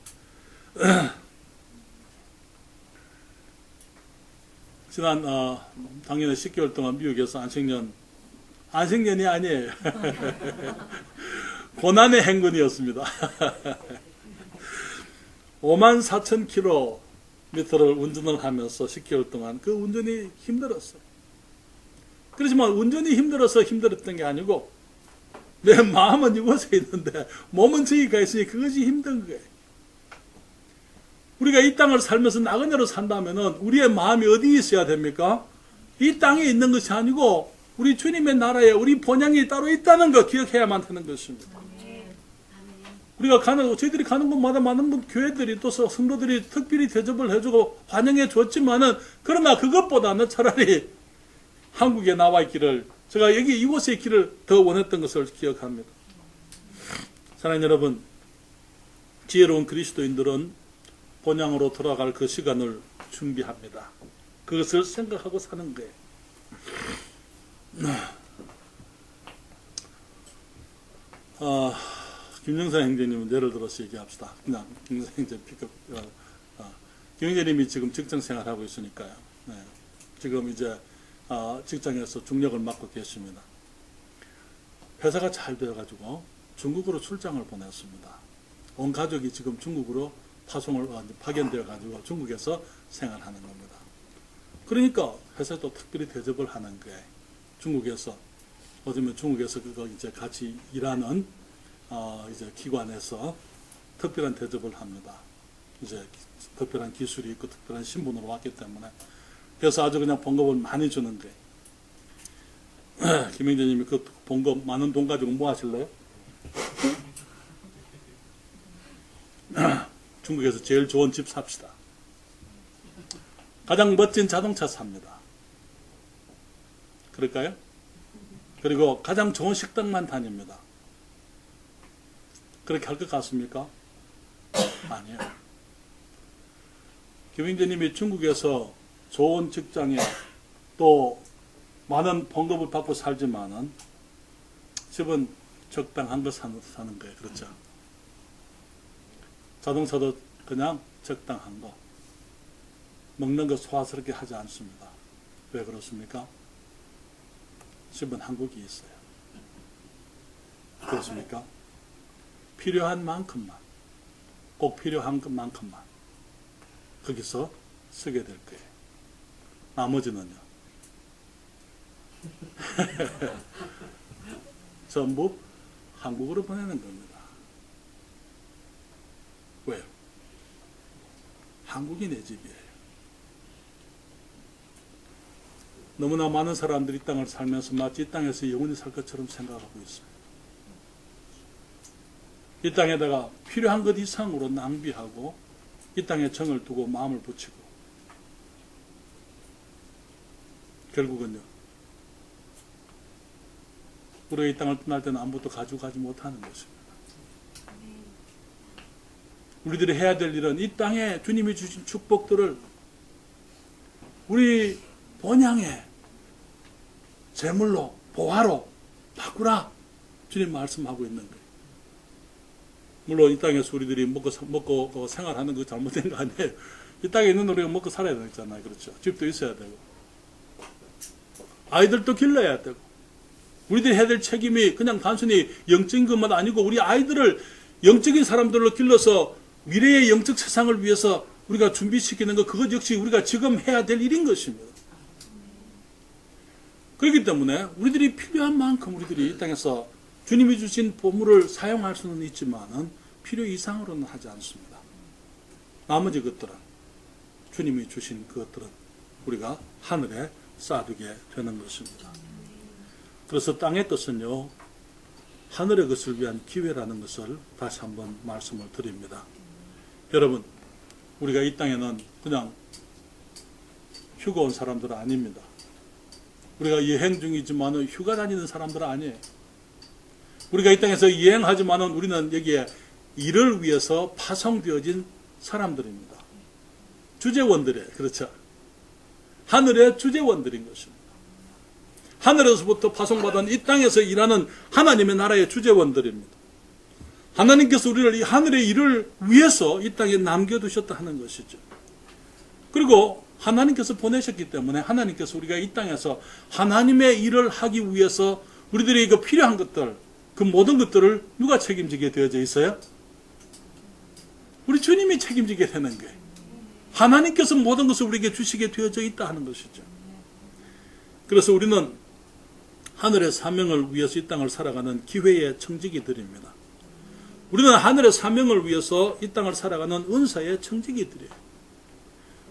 지난 작년에 10개월 동안 미국에서 안식년이 아니에요. 고난의 행군이었습니다. 54,000km를 운전을 하면서 10개월 동안 그 운전이 힘들었어요. 그렇지만 운전이 힘들어서 힘들었던 게 아니고 내 마음은 이곳에 있는데 몸은 저기가 있으니 그것이 힘든 거예요. 우리가 이 땅을 살면서 나그네로 산다면 우리의 마음이 어디에 있어야 됩니까? 이 땅에 있는 것이 아니고 우리 주님의 나라에 우리 본향이 따로 있다는 거 기억해야만 하는 것입니다. 우리가 저희들이 가는 곳마다 많은 교회들이 또 성도들이 특별히 대접을 해주고 환영해 줬지만은 그러나 그것보다는 차라리 한국에 나와 있기를 제가 여기 이곳에 있기를 더 원했던 것을 기억합니다. 사랑하는 여러분, 지혜로운 그리스도인들은 본향으로 돌아갈 그 시간을 준비합니다. 그것을 생각하고 사는 거예요. 김영사 형제님은 예를 들어서 얘기합시다. 그냥 김영사 형제 피급. 김 형제님이 지금 직장 생활하고 있으니까요. 네. 지금 이제 직장에서 중력을 맡고 계십니다. 회사가 잘 되어가지고 중국으로 출장을 보냈습니다. 온 가족이 지금 중국으로 파견되어가지고 중국에서 생활하는 겁니다. 그러니까 회사도 특별히 대접을 하는 거예요. 중국에서 어쩌면 중국에서 그거 이제 같이 일하는 이제 기관에서 특별한 대접을 합니다. 이제 특별한 기술이 있고 특별한 신분으로 왔기 때문에 그래서 아주 그냥 봉급을 많이 주는 거예요. 김영재님이 그 봉급 많은 돈 가지고 뭐 하실래요? 중국에서 제일 좋은 집 삽시다. 가장 멋진 자동차 삽니다. 그럴까요? 그리고 가장 좋은 식당만 다닙니다. 그렇게 할 것 같습니까? 아니에요. 김영재님이 중국에서 좋은 직장에 또 많은 봉급을 받고 살지만은 집은 적당한 거 사는 거예요. 그렇죠? 자동차도 그냥 적당한 거. 먹는 거 소화스럽게 하지 않습니다. 왜 그렇습니까? 집은 한국이 있어요. 그렇습니까? 필요한 만큼만, 꼭 필요한 것만큼만 거기서 쓰게 될 거예요. 나머지는요. 전부 한국으로 보내는 겁니다. 왜요? 한국이 내 집이에요. 너무나 많은 사람들이 이 땅을 살면서 마치 이 땅에서 영원히 살 것처럼 생각하고 있습니다. 이 땅에다가 필요한 것 이상으로 낭비하고 이 땅에 정을 두고 마음을 붙이고 결국은요. 우리가 이 땅을 떠날 때는 아무것도 가지고 가지 못하는 것입니다. 우리들이 해야 될 일은 이 땅에 주님이 주신 축복들을 우리 본향의 재물로 보화로 바꾸라. 주님 말씀하고 있는 거예요. 물론 이 땅에서 우리들이 먹고 생활하는 거 잘못된 거 아니에요. 이 땅에 있는 우리가 먹고 살아야 되잖아요. 그렇죠. 집도 있어야 되고. 아이들도 길러야 되고. 우리들이 해야 될 책임이 그냥 단순히 영적인 것만 아니고 우리 아이들을 영적인 사람들로 길러서 미래의 영적 세상을 위해서 우리가 준비시키는 것, 그것 역시 우리가 지금 해야 될 일인 것입니다. 그렇기 때문에 우리들이 필요한 만큼 우리들이 이 땅에서 주님이 주신 보물을 사용할 수는 있지만은 필요 이상으로는 하지 않습니다. 나머지 것들은, 주님이 주신 그것들은 우리가 하늘에 쌓아두게 되는 것입니다. 그래서 땅의 것은요, 하늘의 것을 위한 기회라는 것을 다시 한번 말씀을 드립니다. 여러분, 우리가 이 땅에는 그냥 휴가 온 사람들은 아닙니다. 우리가 여행 중이지만 휴가 다니는 사람들은 아니에요. 우리가 이 땅에서 여행하지만 우리는 여기에 일을 위해서 파송되어진 사람들입니다. 주재원들이에요. 그렇죠. 하늘의 주재원들인 것입니다. 하늘에서부터 파송받은 이 땅에서 일하는 하나님의 나라의 주재원들입니다. 하나님께서 우리를 이 하늘의 일을 위해서 이 땅에 남겨두셨다 하는 것이죠. 그리고 하나님께서 보내셨기 때문에 하나님께서 우리가 이 땅에서 하나님의 일을 하기 위해서 우리들이 그 필요한 것들, 그 모든 것들을 누가 책임지게 되어져 있어요? 우리 주님이 책임지게 되는 거예요. 하나님께서 모든 것을 우리에게 주시게 되어져 있다 하는 것이죠. 그래서 우리는 하늘의 사명을 위해서 이 땅을 살아가는 기회의 청지기들입니다. 우리는 하늘의 사명을 위해서 이 땅을 살아가는 은사의 청지기들이에요.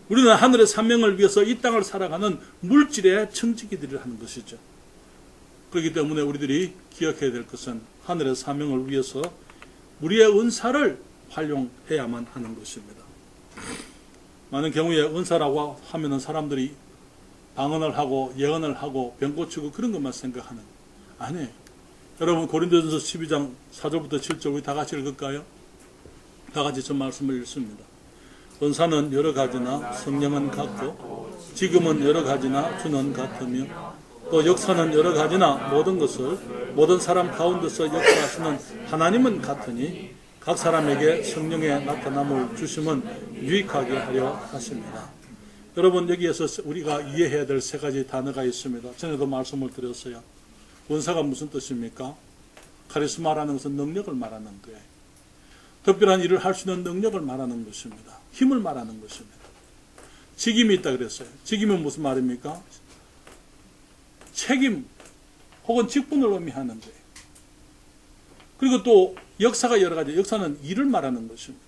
우리는 하늘의 사명을 위해서 이 땅을 살아가는 물질의 청지기들을 하는 것이죠. 그렇기 때문에 우리들이 기억해야 될 것은 하늘의 사명을 위해서 우리의 은사를 활용해야만 하는 것입니다. 많은 경우에 은사라고 하면은 사람들이 방언을 하고 예언을 하고 병 고치고 그런 것만 생각하는, 아니에요. 여러분 고린도전서 12장 4절부터 7절 우리 다 같이 읽을까요? 다 같이 저 말씀을 읽습니다. 은사는 여러 가지나 성령은 같고 지금은 여러 가지나 주는 같으며 또 역사는 여러 가지나 모든 것을 모든 사람 가운데서 역사하시는 하나님은 같으니 각 사람에게 성령의 나타남을 주심은 유익하게 하려 하십니다. 여러분 여기에서 우리가 이해해야 될 세 가지 단어가 있습니다. 전에도 말씀을 드렸어요. 은사가 무슨 뜻입니까? 카리스마라는 것은 능력을 말하는 거예요. 특별한 일을 할 수 있는 능력을 말하는 것입니다. 힘을 말하는 것입니다. 직임이 있다 그랬어요. 직임은 무슨 말입니까? 책임 혹은 직분을 의미하는 거예요. 그리고 또 역사가 여러 가지, 역사는 일을 말하는 것입니다.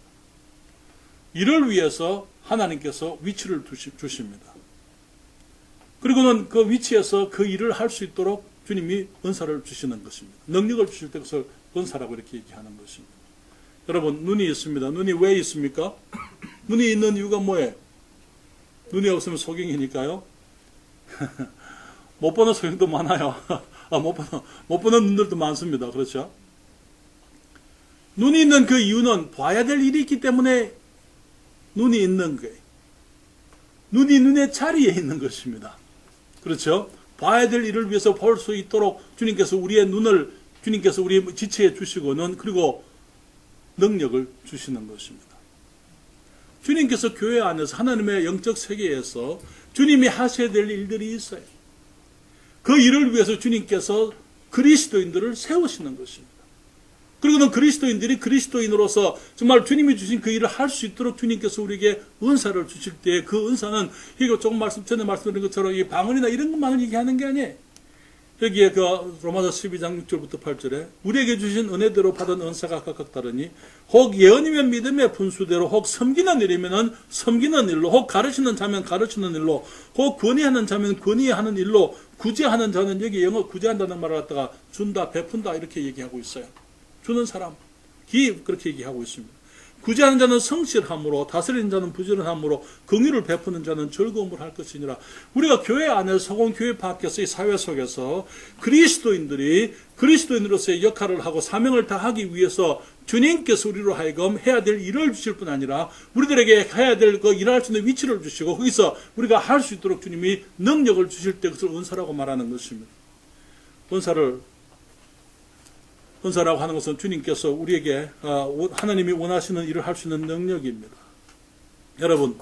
일을 위해서 하나님께서 위치를 주십니다. 그리고는 그 위치에서 그 일을 할 수 있도록 주님이 은사를 주시는 것입니다. 능력을 주실 때 그것을 은사라고 이렇게 얘기하는 것입니다. 여러분 눈이 있습니다. 눈이 왜 있습니까? 눈이 있는 이유가 뭐예요? 눈이 없으면 소경이니까요. 못 보는 소경도 많아요. 못 보는 눈들도 많습니다. 그렇죠? 눈이 있는 그 이유는 봐야 될 일이 있기 때문에 눈이 있는 거예요. 눈이 눈의 자리에 있는 것입니다. 그렇죠? 봐야 될 일을 위해서 볼 수 있도록 주님께서 우리의 눈을 주님께서 우리 지체해 주시고는 그리고 능력을 주시는 것입니다. 주님께서 교회 안에서 하나님의 영적 세계에서 주님이 하셔야 될 일들이 있어요. 그 일을 위해서 주님께서 그리스도인들을 세우시는 것입니다. 그리고는 그리스도인들이 그리스도인으로서 정말 주님이 주신 그 일을 할 수 있도록 주님께서 우리에게 은사를 주실 때 그 은사는 이거 조금 전에 말씀드린 것처럼 이 방언이나 이런 것만을 얘기하는 게 아니에요. 여기에 그 로마서 12장 6절부터 8절에 우리에게 주신 은혜대로 받은 은사가 각각 다르니 혹 예언이면 믿음의 분수대로 혹 섬기는 일이면 섬기는 일로 혹 가르치는 자면 가르치는 일로 혹 권위하는 자면 권위하는 일로 구제하는 자는 여기 영어 구제한다는 말을 갖다가 준다 베푼다 이렇게 얘기하고 있어요. 주는 사람 그렇게 얘기하고 있습니다. 구제하는 자는 성실함으로 다스리는 자는 부지런함으로 긍휼을 베푸는 자는 즐거움을 할 것이니라. 우리가 교회 안에서 혹은 교회 밖에서 이 사회 속에서 그리스도인들이 그리스도인으로서의 역할을 하고 사명을 다하기 위해서 주님께서 우리로 하여금 해야 될 일을 주실 뿐 아니라 우리들에게 해야 될 그 일할 수 있는 위치를 주시고 거기서 우리가 할 수 있도록 주님이 능력을 주실 때 그것을 은사라고 말하는 것입니다. 은사를 은사라고 하는 것은 주님께서 우리에게 하나님이 원하시는 일을 할 수 있는 능력입니다. 여러분,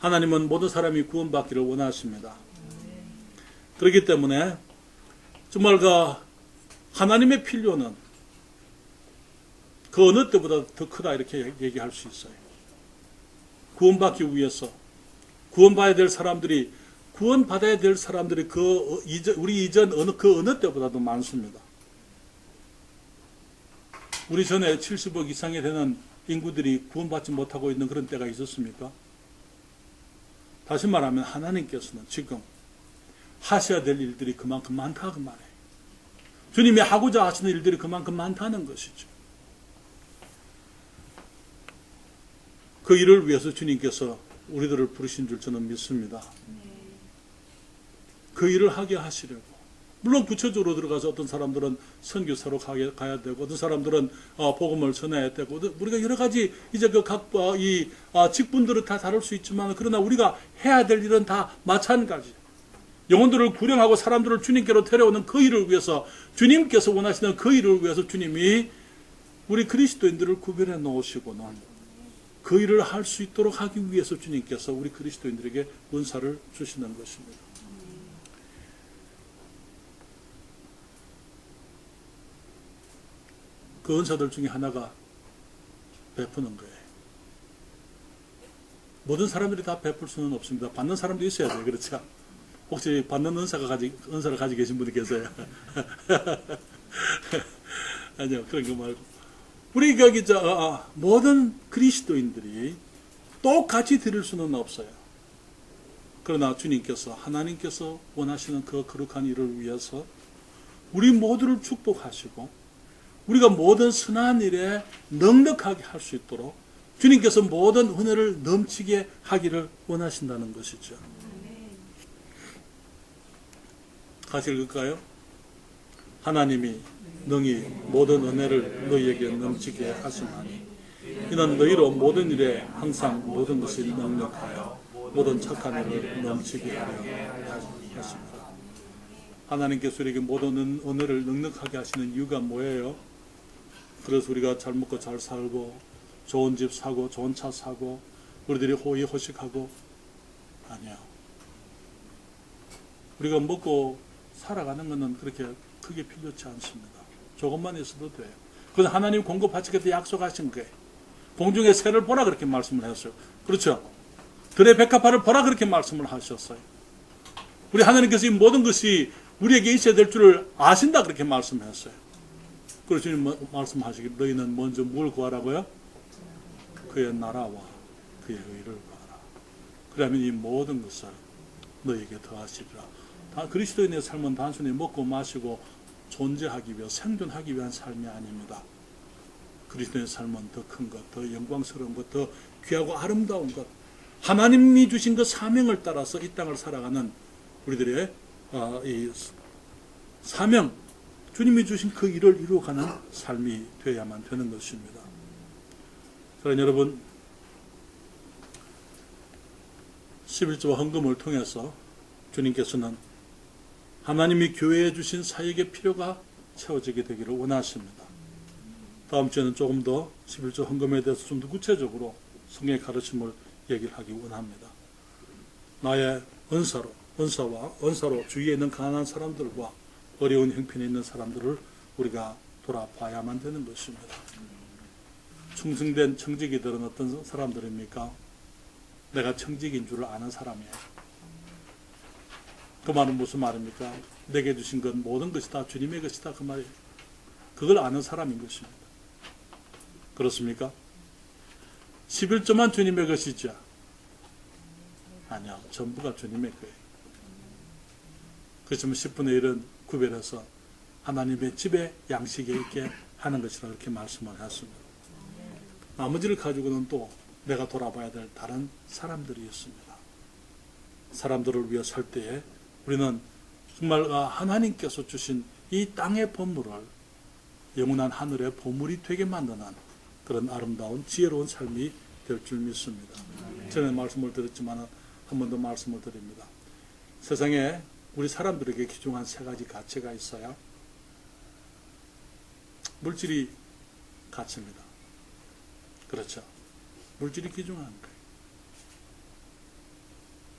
하나님은 모든 사람이 구원받기를 원하십니다. 그렇기 때문에 정말 하나님의 필요는 그 어느 때보다 더 크다 이렇게 얘기할 수 있어요. 구원받기 위해서 구원받아야 될 사람들이 우리 이전 그 어느 때보다도 많습니다. 우리 전에 70억 이상이 되는 인구들이 구원받지 못하고 있는 그런 때가 있었습니까? 다시 말하면 하나님께서는 지금 하셔야 될 일들이 그만큼 많다 그 말이에요. 주님이 하고자 하시는 일들이 그만큼 많다는 것이죠. 그 일을 위해서 주님께서 우리들을 부르신 줄 저는 믿습니다. 그 일을 하게 하시려고. 물론 구체적으로 들어가서 어떤 사람들은 선교사로 가야 되고, 어떤 사람들은 복음을 전해야 되고, 우리가 여러 가지 이제 각 직분들은 다 다를 수 있지만, 그러나 우리가 해야 될 일은 다 마찬가지. 영혼들을 구령하고 사람들을 주님께로 데려오는 그 일을 위해서, 주님께서 원하시는 그 일을 위해서 주님이 우리 그리스도인들을 구별해 놓으시고는 그 일을 할 수 있도록 하기 위해서 주님께서 우리 그리스도인들에게 은사를 주시는 것입니다. 그 은사들 중에 하나가 베푸는 거예요. 모든 사람들이 다 베풀 수는 없습니다. 받는 사람도 있어야 돼요. 그렇죠? 혹시 받는 은사를 가지고 계신 분이 계세요? 아니요, 그런 거 말고. 우리가 모든 그리스도인들이 똑같이 드릴 수는 없어요. 그러나 주님께서, 하나님께서 원하시는 그 거룩한 일을 위해서 우리 모두를 축복하시고, 우리가 모든 선한 일에 넉넉하게 할 수 있도록 주님께서 모든 은혜를 넘치게 하기를 원하신다는 것이죠. 같이 읽을까요? 하나님이 능히 모든 은혜를 너희에게 넘치게 하시나니 이는 너희로 모든 일에 항상 모든 것이 넉넉하여 모든 착한 일을 넘치게 하려 하십니다. 하나님께서 우리에게 모든 은혜를 넉넉하게 하시는 이유가 뭐예요? 그래서 우리가 잘 먹고 잘 살고 좋은 집 사고 좋은 차 사고 우리들이 호의호식하고, 아니요. 우리가 먹고 살아가는 것은 그렇게 크게 필요치 않습니다. 조금만 있어도 돼요. 그래서 하나님 공급하시겠다 약속하신 거예요. 공중의 새를 보라 그렇게 말씀을 했어요. 그렇죠? 들의 백합화를 보라 그렇게 말씀을 하셨어요. 우리 하나님께서 이 모든 것이 우리에게 있어야 될 줄을 아신다 그렇게 말씀했어요. 그래서 주님 말씀하시길 너희는 먼저 뭘 구하라고요? 그의 나라와 그의 의를 구하라. 그러면 이 모든 것을 너희에게 더하시리라. 그리스도인의 삶은 단순히 먹고 마시고 존재하기 위해 생존하기 위한 삶이 아닙니다. 그리스도의 삶은 더 큰 것, 더 영광스러운 것, 더 귀하고 아름다운 것, 하나님이 주신 그 사명을 따라서 이 땅을 살아가는 우리들의 이 사명, 주님이 주신 그 일을 이루어가는 삶이 되어야만 되는 것입니다. 그러나 여러분, 11조와 헌금을 통해서 주님께서는 하나님이 교회에 주신 사역의 필요가 채워지게 되기를 원하십니다. 다음 주에는 조금 더 11조 헌금에 대해서 좀 더 구체적으로 성경의 가르침을 얘기를 하기 원합니다. 나의 은사로 주위에 있는 가난한 사람들과 어려운 형편에 있는 사람들을 우리가 돌아봐야만 되는 것입니다. 충성된 청지기들은 어떤 사람들입니까? 내가 청지기인 줄 아는 사람이에요. 그 말은 무슨 말입니까? 내게 주신 것 모든 것이 다 주님의 것이다 그 말이에요. 그걸 아는 사람인 것입니다. 그렇습니까? 11조만 주님의 것이죠? 아니요. 전부가 주님의 거예요. 그렇지만 10분의 1은 구별해서 하나님의 집에 양식에 있게 하는 것이라 이렇게 말씀을 했습니다. 나머지를 가지고는 또 내가 돌아봐야 될 다른 사람들이 있습니다. 사람들을 위해 살 때에 우리는 정말 하나님께서 주신 이 땅의 보물을 영원한 하늘의 보물이 되게 만드는 그런 아름다운 지혜로운 삶이 될 줄 믿습니다. 전에 말씀을 드렸지만 한 번 더 말씀을 드립니다. 세상에 우리 사람들에게 귀중한 세 가지 가치가 있어요. 물질이 가치입니다. 그렇죠. 물질이 귀중한 거예요.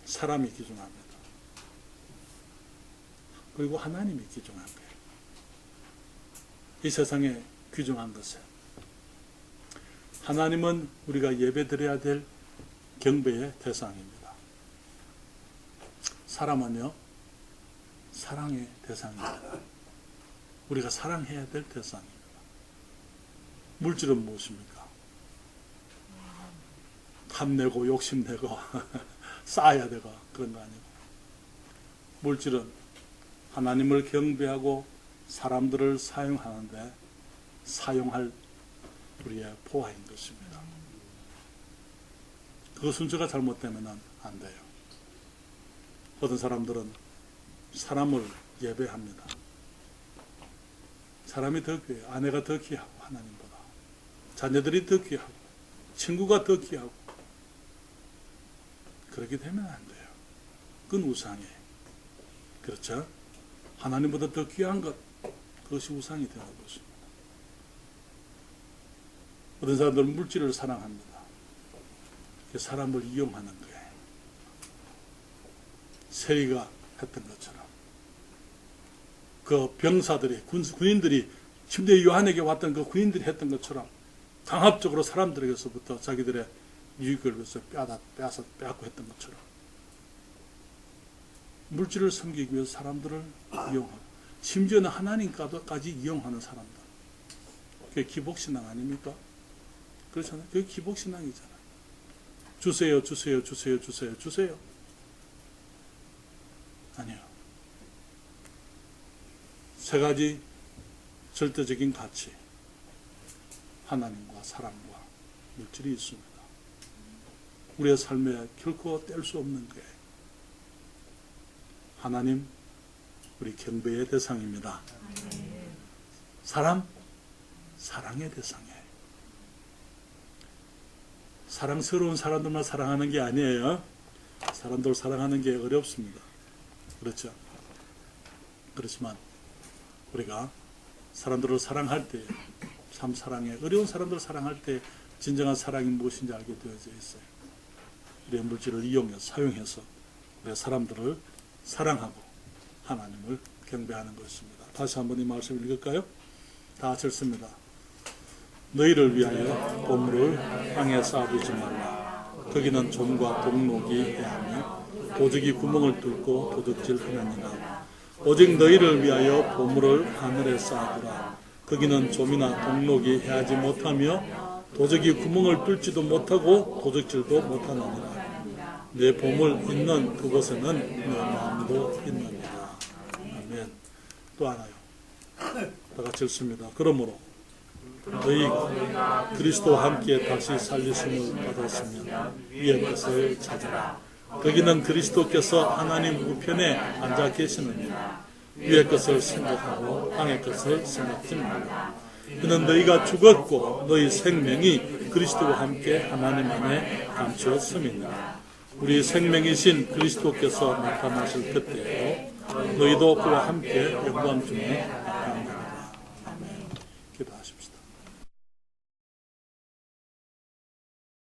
사람이 귀중합니다. 그리고 하나님이 귀중한 거예요. 이 세상에 귀중한 것은 하나님은 우리가 예배드려야 될 경배의 대상입니다. 사람은요, 사랑의 대상입니다. 우리가 사랑해야 될 대상입니다. 물질은 무엇입니까? 탐내고 욕심내고 쌓아야 되고 그런 거 아니고, 물질은 하나님을 경배하고 사람들을 사용하는데 사용할 우리의 보화인 것입니다. 그 순서가 잘못되면 안 돼요. 어떤 사람들은 사람을 예배합니다. 사람이 더 귀해요. 아내가 더 귀하고 하나님보다. 자녀들이 더 귀하고 친구가 더 귀하고. 그렇게 되면 안 돼요. 그건 우상이에요. 그렇죠? 하나님보다 더 귀한 것, 그것이 우상이 되는 것입니다. 어떤 사람들은 물질을 사랑합니다. 사람을 이용하는 거예요. 세리가 했던 것처럼. 그 병사들이, 군인들이 침대 요한에게 왔던 그 군인들이 했던 것처럼 강압적으로 사람들에게서부터 자기들의 유익을 위해서 빼앗고 했던 것처럼 물질을 섬기기 위해서 사람들을 이용하고, 심지어는 하나님까지 이용하는 사람들. 그게 기복신앙 아닙니까? 그렇잖아요. 그게 기복신앙이잖아요. 주세요, 주세요, 주세요, 주세요, 주세요. 아니요. 세 가지 절대적인 가치. 하나님과 사람과 물질이 있습니다. 우리의 삶에 결코 뗄 수 없는 거예요. 하나님, 우리 경배의 대상입니다. 사람, 사랑의 대상이에요. 사랑스러운 사람들만 사랑하는 게 아니에요. 사람들 사랑하는 게 어렵습니다. 그렇죠? 그렇지만 우리가 사람들을 사랑할 때, 참 사랑해, 어려운 사람들을 사랑할 때 진정한 사랑이 무엇인지 알게 되어져 있어요. 우리의 물질을 이용해서, 사용해서 우리가 사람들을 사랑하고 하나님을 경배하는 것입니다. 다시 한번 이 말씀을 읽을까요? 다 같이 읽습니다. 너희를 위하여 보물을 땅에 쌓아두지 말라. 거기는 좀과 동록이 해하며 도적이 구멍을 뚫고 도둑질하느니라. 오직 너희를 위하여 보물을 하늘에 쌓아두라. 거기는 좀이나 동록이 해하지 못하며 도적이 구멍을 뚫지도 못하고 도둑질도 못하느니라. 내 보물 있는 그곳에는 내 마음도 있느니라. 아멘. 또 하나요. 다 같이 읽습니다. 그러므로 너희가 그리스도와 함께 다시 살리심을 받았으면 위의 것을 찾아라. 거기는 그리스도께서 하나님 우편에 앉아 계시느니라. 위의 것을 생각하고 땅의 것을 생각지 말라. 그는 너희가 죽었고 너희 생명이 그리스도와 함께 하나님 안에 감추었음이니라. 우리 생명이신 그리스도께서 나타나실 그때에도 너희도 그와 함께 영광 중에 나타나리라. 아멘. 기도하십시다.